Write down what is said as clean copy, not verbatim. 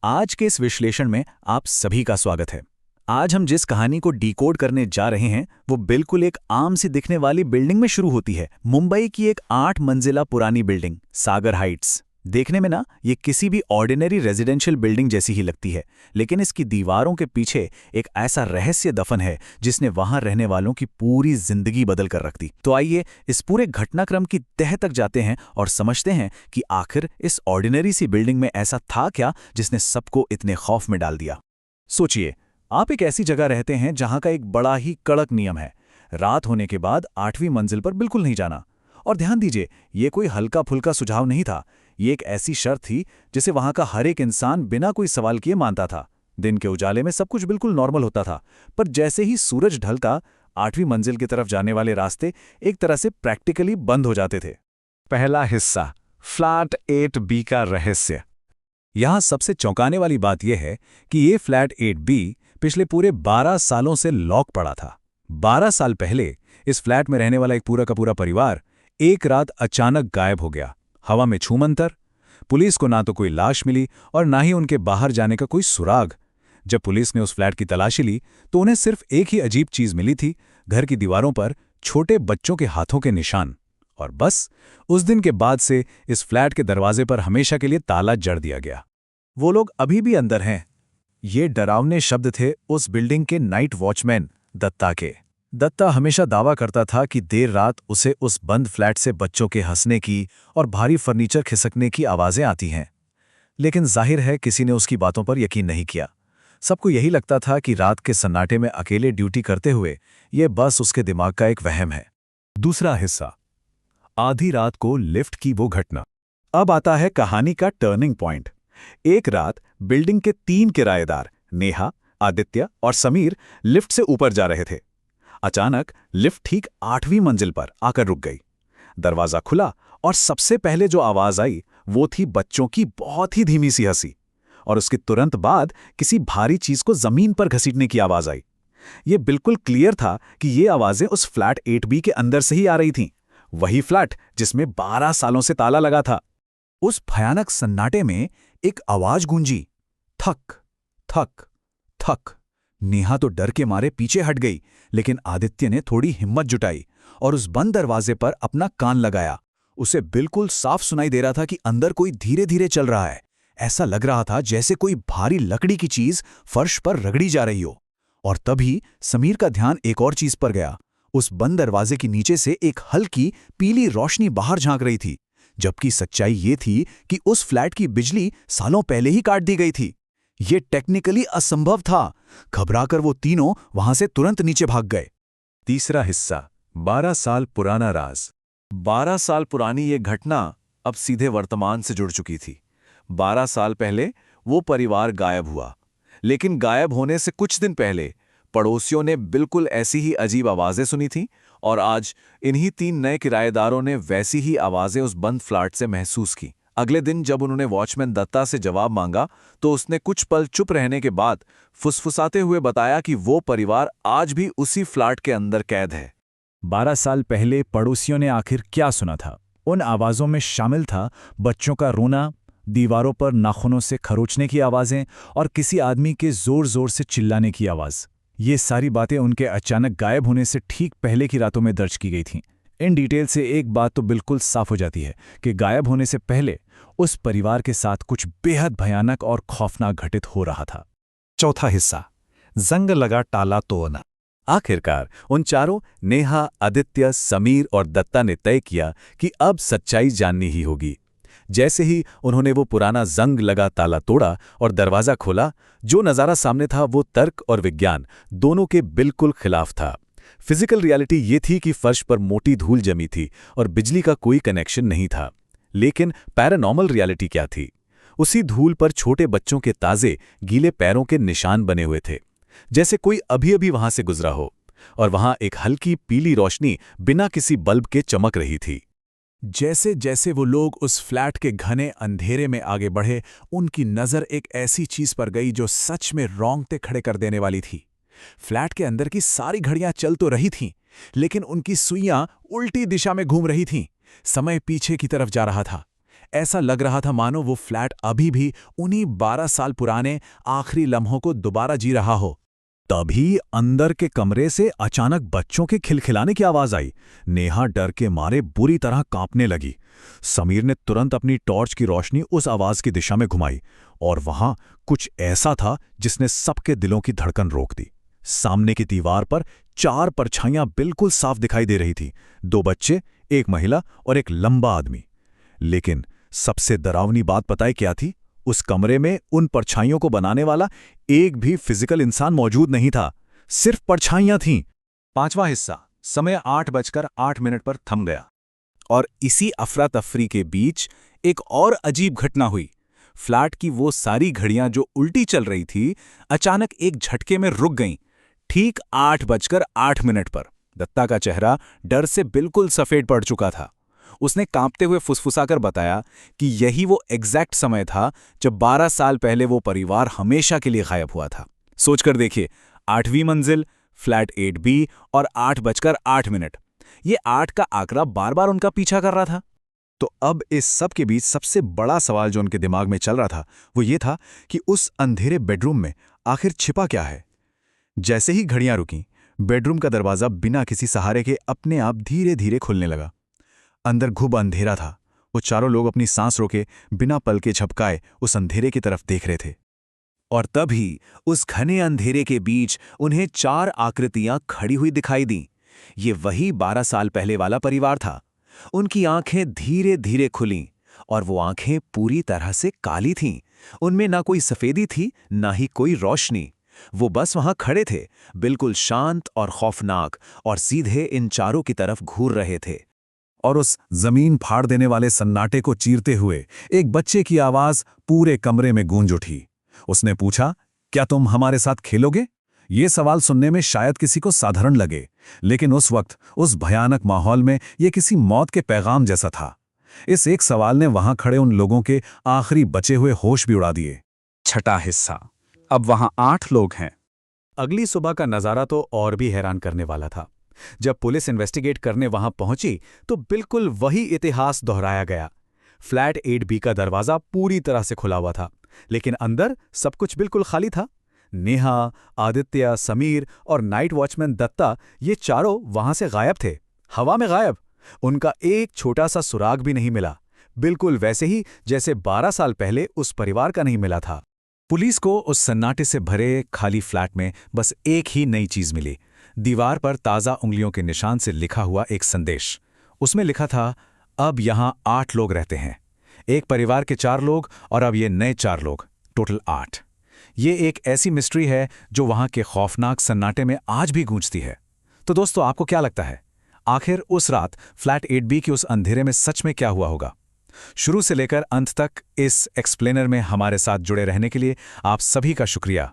आज के इस विश्लेषण में आप सभी का स्वागत है। आज हम जिस कहानी को डिकोड करने जा रहे हैं वो बिल्कुल एक आम सी दिखने वाली बिल्डिंग में शुरू होती है। मुंबई की एक 8 मंजिला पुरानी बिल्डिंग सागर हाइट्स। देखने में ना ये किसी भी ऑर्डिनरी रेजिडेंशियल बिल्डिंग जैसी ही लगती है, लेकिन इसकी दीवारों के पीछे एक ऐसा रहस्य दफन है जिसने वहां रहने वालों की पूरी जिंदगी बदल कर रख दी। तो आइए इस पूरे घटनाक्रम की तह तक जाते हैं और समझते हैं कि आखिर इस ऑर्डिनरी सी बिल्डिंग में ऐसा था क्या जिसने सबको इतने खौफ में डाल दिया। सोचिए, आप एक ऐसी जगह रहते हैं जहां का एक बड़ा ही कड़क नियम है, रात होने के बाद 8वीं मंजिल पर बिल्कुल नहीं जाना। और ध्यान दीजिए, ये कोई हल्का फुल्का सुझाव नहीं था, ये एक ऐसी शर्त थी जिसे वहां का हर एक इंसान बिना कोई सवाल किए मानता था। दिन के उजाले में सब कुछ बिल्कुल नॉर्मल होता था, पर जैसे ही सूरज ढलता 8वीं मंजिल की तरफ जाने वाले रास्ते एक तरह से प्रैक्टिकली बंद हो जाते थे। पहला हिस्सा, फ्लैट 8B का रहस्य। यहां सबसे चौंकाने वाली बात यह है कि ये फ्लैट 8B पिछले पूरे 12 सालों से लॉक पड़ा था। 12 साल पहले इस फ्लैट में रहने वाला एक पूरा का पूरा परिवार एक रात अचानक गायब हो गया। हवा में छूमंतर। पुलिस को ना तो कोई लाश मिली और ना ही उनके बाहर जाने का कोई सुराग। जब पुलिस ने उस फ्लैट की तलाशी ली तो उन्हें सिर्फ एक ही अजीब चीज मिली थी, घर की दीवारों पर छोटे बच्चों के हाथों के निशान। और बस उस दिन के बाद से इस फ्लैट के दरवाजे पर हमेशा के लिए ताला जड़ दिया गया। वो लोग अभी भी अंदर हैं। ये डरावने शब्द थे उस बिल्डिंग के नाइट वॉचमैन दत्ता के। दत्ता हमेशा दावा करता था कि देर रात उसे उस बंद फ्लैट से बच्चों के हंसने की और भारी फर्नीचर खिसकने की आवाजें आती हैं। लेकिन जाहिर है किसी ने उसकी बातों पर यकीन नहीं किया। सबको यही लगता था कि रात के सन्नाटे में अकेले ड्यूटी करते हुए ये बस उसके दिमाग का एक वहम है। दूसरा हिस्सा, आधी रात को लिफ्ट की वो घटना। अब आता है कहानी का टर्निंग पॉइंट। एक रात बिल्डिंग के 3 किराएदार नेहा, आदित्य और समीर लिफ्ट से ऊपर जा रहे थे। अचानक लिफ्ट ठीक 8वीं मंजिल पर आकर रुक गई। दरवाजा खुला और सबसे पहले जो आवाज आई वो थी बच्चों की बहुत ही धीमी सी हंसी, और उसके तुरंत बाद किसी भारी चीज को जमीन पर घसीटने की आवाज आई। ये बिल्कुल क्लियर था कि ये आवाजें उस फ्लैट 8B के अंदर से ही आ रही थीं, वही फ्लैट जिसमें 12 सालों से ताला लगा था। उस भयानक सन्नाटे में एक आवाज गूंजी, थक थक थक। नेहा तो डर के मारे पीछे हट गई, लेकिन आदित्य ने थोड़ी हिम्मत जुटाई और उस बंद दरवाजे पर अपना कान लगाया। उसे बिल्कुल साफ सुनाई दे रहा था कि अंदर कोई धीरे धीरे चल रहा है। ऐसा लग रहा था जैसे कोई भारी लकड़ी की चीज फर्श पर रगड़ी जा रही हो। और तभी समीर का ध्यान एक और चीज पर गया। उस बंद दरवाजे के नीचे से एक हल्की पीली रोशनी बाहर झांक रही थी, जबकि सच्चाई ये थी कि उस फ्लैट की बिजली सालों पहले ही काट दी गई थी। ये टेक्निकली असंभव था। घबराकर वो तीनों वहां से तुरंत नीचे भाग गए। तीसरा हिस्सा, 12 साल पुराना राज। 12 साल पुरानी ये घटना अब सीधे वर्तमान से जुड़ चुकी थी। 12 साल पहले वो परिवार गायब हुआ, लेकिन गायब होने से कुछ दिन पहले पड़ोसियों ने बिल्कुल ऐसी ही अजीब आवाजें सुनी थीं, और आज इन्हीं 3 नए किराएदारों ने वैसी ही आवाजें उस बंद फ्लैट से महसूस की। अगले दिन जब उन्होंने वॉचमैन दत्ता से जवाब मांगा तो उसने कुछ पल चुप रहने के बाद फुसफुसाते हुए बताया कि वो परिवार आज भी उसी फ्लैट के अंदर कैद है। 12 साल पहले पड़ोसियों ने आखिर क्या सुना था? उन आवाजों में शामिल था बच्चों का रोना, दीवारों पर नाखूनों से खरोचने की आवाजें और किसी आदमी के जोर जोर से चिल्लाने की आवाज। ये सारी बातें उनके अचानक गायब होने से ठीक पहले की रातों में दर्ज की गई थीं। इन डिटेल से एक बात तो बिल्कुल साफ हो जाती है कि गायब होने से पहले उस परिवार के साथ कुछ बेहद भयानक और खौफनाक घटित हो रहा था। चौथा हिस्सा, जंग लगा टाला तोड़ना। आखिरकार उन चारों नेहा, आदित्य, समीर और दत्ता ने तय किया कि अब सच्चाई जाननी ही होगी। जैसे ही उन्होंने वो पुराना जंग लगा ताला तोड़ा और दरवाजा खोला, जो नज़ारा सामने था वो तर्क और विज्ञान दोनों के बिल्कुल खिलाफ था। फिजिकल रियलिटी ये थी कि फर्श पर मोटी धूल जमी थी और बिजली का कोई कनेक्शन नहीं था। लेकिन पैरानॉर्मल रियलिटी क्या थी? उसी धूल पर छोटे बच्चों के ताजे गीले पैरों के निशान बने हुए थे, जैसे कोई अभी अभी वहां से गुजरा हो। और वहां एक हल्की पीली रोशनी बिना किसी बल्ब के चमक रही थी। जैसे जैसे वो लोग उस फ्लैट के घने अंधेरे में आगे बढ़े, उनकी नज़र एक ऐसी चीज पर गई जो सच में रोंगटे खड़े कर देने वाली थी। फ्लैट के अंदर की सारी घड़ियां चल तो रही थीं, लेकिन उनकी सुइयां उल्टी दिशा में घूम रही थीं। समय पीछे की तरफ जा रहा था। ऐसा लग रहा था मानो वो फ्लैट अभी भी उन्हीं 12 साल पुराने आखिरी लम्हों को दोबारा जी रहा हो। तभी अंदर के कमरे से अचानक बच्चों के खिलखिलाने की आवाज आई। नेहा डर के मारे बुरी तरह कांपने लगी। समीर ने तुरंत अपनी टॉर्च की रोशनी उस आवाज की दिशा में घुमाई और वहां कुछ ऐसा था जिसने सबके दिलों की धड़कन रोक दी। सामने की दीवार पर 4 परछाइयां बिल्कुल साफ दिखाई दे रही थी, 2 बच्चे, एक महिला और एक लंबा आदमी। लेकिन सबसे डरावनी बात पता है क्या थी? उस कमरे में उन परछाइयों को बनाने वाला एक भी फिजिकल इंसान मौजूद नहीं था, सिर्फ परछाइयां थीं। 5वां हिस्सा समय 8:08 पर थम गया। और इसी अफरा तफरी के बीच एक और अजीब घटना हुई। फ्लैट की वो सारी घड़ियां जो उल्टी चल रही थी, अचानक एक झटके में रुक गईं, ठीक 8:08 पर। दत्ता का चेहरा डर से बिल्कुल सफेद पड़ चुका था। उसने कांपते हुए फुसफुसाकर बताया कि यही वो एग्जैक्ट समय था जब 12 साल पहले वो परिवार हमेशा के लिए गायब हुआ था। सोचकर देखिए, 8वीं मंजिल, फ्लैट 8B और 8:08। ये 8 का आंकड़ा बार बार उनका पीछा कर रहा था। तो अब इस सब के बीच सबसे बड़ा सवाल जो उनके दिमाग में चल रहा था वो ये था कि उस अंधेरे बेडरूम में आखिर छिपा क्या है। जैसे ही घड़ियां रुकीं, बेडरूम का दरवाजा बिना किसी सहारे के अपने आप धीरे धीरे खुलने लगा। अंदर घुब अंधेरा था। वो चारों लोग अपनी सांस रोके बिना पलके झपकाए उस अंधेरे की तरफ देख रहे थे। और तभी उस घने अंधेरे के बीच उन्हें 4 आकृतियां खड़ी हुई दिखाई दी। ये वही 12 साल पहले वाला परिवार था। उनकी आंखें धीरे धीरे खुलीं और वो आंखें पूरी तरह से काली थीं। उनमें ना कोई सफेदी थी, ना ही कोई रोशनी। वो बस वहां खड़े थे, बिल्कुल शांत और खौफनाक, और सीधे इन चारों की तरफ घूर रहे थे। और उस जमीन फाड़ देने वाले सन्नाटे को चीरते हुए एक बच्चे की आवाज पूरे कमरे में गूंज उठी। उसने पूछा, क्या तुम हमारे साथ खेलोगे? ये सवाल सुनने में शायद किसी को साधारण लगे, लेकिन उस वक्त उस भयानक माहौल में ये किसी मौत के पैगाम जैसा था। इस एक सवाल ने वहां खड़े उन लोगों के आखिरी बचे हुए होश भी उड़ा दिए। 6ठा हिस्सा। अब वहां 8 लोग हैं। अगली सुबह का नज़ारा तो और भी हैरान करने वाला था। जब पुलिस इन्वेस्टिगेट करने वहां पहुंची तो बिल्कुल वही इतिहास दोहराया गया। फ्लैट 8B का दरवाजा पूरी तरह से खुला हुआ था, लेकिन अंदर सब कुछ बिल्कुल खाली था। नेहा, आदित्य, समीर और नाइट वॉचमैन दत्ता, ये चारों वहां से गायब थे, हवा में गायब। उनका एक छोटा सा सुराग भी नहीं मिला, बिल्कुल वैसे ही जैसे 12 साल पहले उस परिवार का नहीं मिला था। पुलिस को उस सन्नाटे से भरे खाली फ्लैट में बस एक ही नई चीज मिली। दीवार पर ताज़ा उंगलियों के निशान से लिखा हुआ एक संदेश। उसमें लिखा था, अब यहां 8 लोग रहते हैं। एक परिवार के 4 लोग और अब ये नए 4 लोग, टोटल 8। ये एक ऐसी मिस्ट्री है जो वहां के खौफनाक सन्नाटे में आज भी गूंजती है। तो दोस्तों, आपको क्या लगता है, आखिर उस रात फ्लैट 8B के उस अंधेरे में सच में क्या हुआ होगा? शुरू से लेकर अंत तक इस एक्सप्लेनर में हमारे साथ जुड़े रहने के लिए आप सभी का शुक्रिया।